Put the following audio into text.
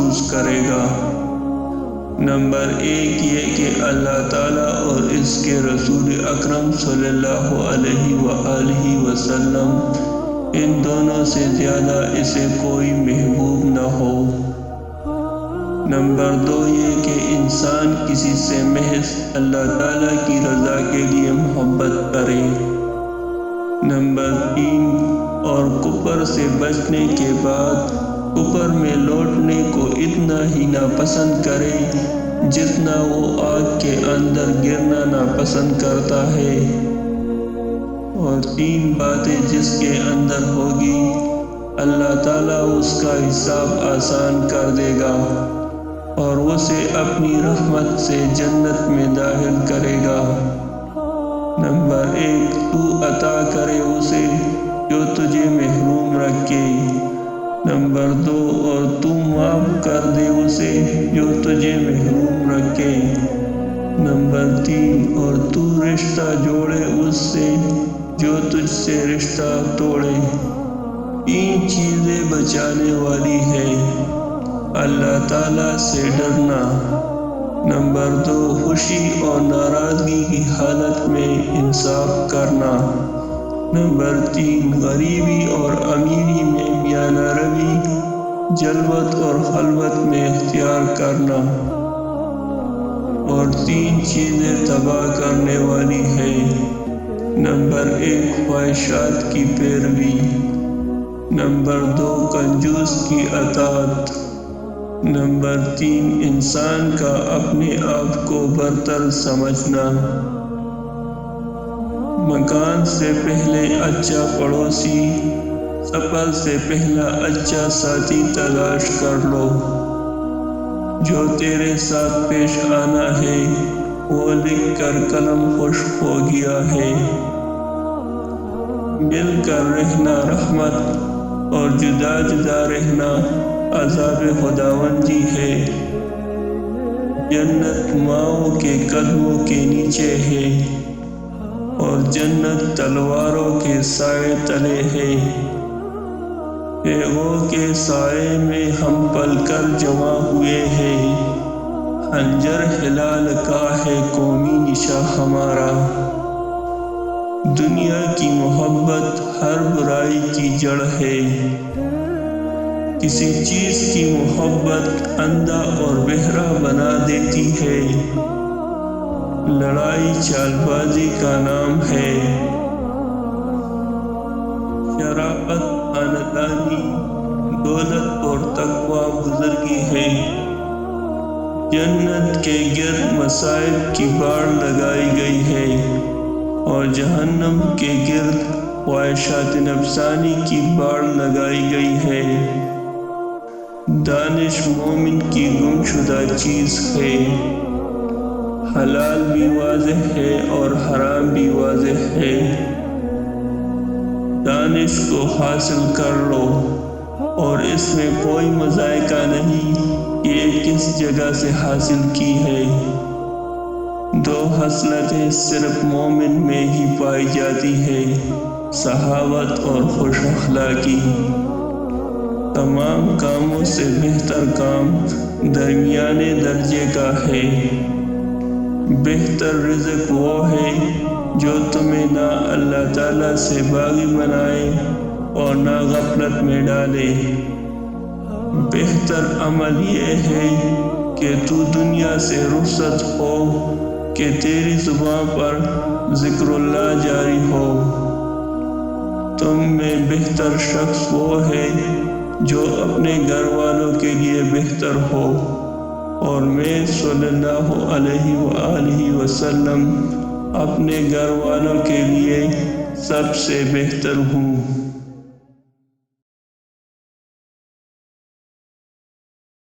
محسوس کرے گا۔ نمبر 1 یہ کہ اللہ تعالیٰ اور اس کے رسول اکرم صلی اللہ علیہ وآلہ وسلم ان دونوں سے زیادہ اسے کوئی محبوب نہ ہو۔ نمبر 2 یہ کہ انسان کسی سے محض اللہ تعالیٰ کی رضا کے لیے محبت کرے۔ نمبر 3 اور کفر سے بچنے کے بعد کفر میں لوٹنے کو اتنا ہی ناپسند کرے جتنا وہ آگ کے اندر گرنا ناپسند کرتا ہے۔ اور 3 باتیں جس کے اندر ہوگی اللہ تعالیٰ اس کا حساب آسان کر دے گا اور اسے اپنی رحمت سے جنت میں داخل کرے گا۔ نمبر 1 تو عطا کرے اسے جو تجھے محروم رکھے۔ نمبر 2 اور تو معاف کر دے اسے جو تجھے محروم رکھے۔ نمبر 3 اور تو رشتہ جوڑے اس سے جو تجھ سے رشتہ توڑے۔ 3 چیزیں بچانے والی ہے اللہ تعالیٰ سے ڈرنا۔ نمبر 2 خوشی اور ناراضگی کی حالت میں انصاف کرنا۔ نمبر 3 غریبی اور امیری میں میانہ روی، جلوت اور خلوت میں اختیار کرنا۔ اور 3 چیزیں تباہ کرنے والی ہے۔ نمبر 1 خواہشات کی پیروی۔ نمبر 2 کنجوس کی اطاعت۔ نمبر 3 انسان کا اپنے آپ کو برتر سمجھنا۔ مکان سے پہلے اچھا پڑوسی، سفر سے پہلا اچھا ساتھی تلاش کر لو۔ جو تیرے ساتھ پیش آنا ہے وہ لکھ کر قلم خشک ہو گیا ہے۔ مل کر رہنا رحمت اور جدا جدا رہنا عذاب خداوندی ہے۔ جنت ماؤں کے قدموں کے نیچے ہے اور جنت تلواروں کے سائے تلے ہے۔ تیغوں کے سائے میں ہم پل کر جمع ہوئے ہیں، خنجر ہلال کا ہے قومی نشاں ہمارا۔ دنیا کی محبت ہر برائی کی جڑ ہے۔ کسی چیز کی محبت اندھا اور بہرا بنا دیتی ہے۔ لڑائی چال بازی کا نام ہے۔ شرافت خاندانی، دولت اور تقویٰ بزرگی ہے۔ جنت کے گرد مصائب کی باڑ لگائی گئی ہے اور جہنم کے گرد خواہشات نفسانی کی باڑ لگائی گئی ہے۔ دانش مومن کی گمشدہ چیز ہے۔ حلال بھی واضح ہے اور حرام بھی واضح ہے۔ دانش کو حاصل کر لو اور اس میں کوئی مذائقہ نہیں کہ یہ کس جگہ سے حاصل کی ہے۔ 2 خصلتیں صرف مومن میں ہی پائی جاتی ہے، سخاوت اور خوش اخلاقی۔ تمام کاموں سے بہتر کام درمیانے درجے کا ہے۔ بہتر رزق وہ ہے جو تمہیں نہ اللہ تعالیٰ سے باغی بنائے اور نہ غفلت میں ڈالے۔ بہتر عمل یہ ہے کہ تو دنیا سے رخصت ہو کہ تیری زبان پر ذکر اللہ جاری ہو۔ تم میں بہتر شخص وہ ہے جو اپنے گھر والوں کے لیے بہتر ہو، اور میں صلی اللہ علیہ وآلہ وسلم اپنے گھر والوں کے لیے سب سے بہتر ہوں۔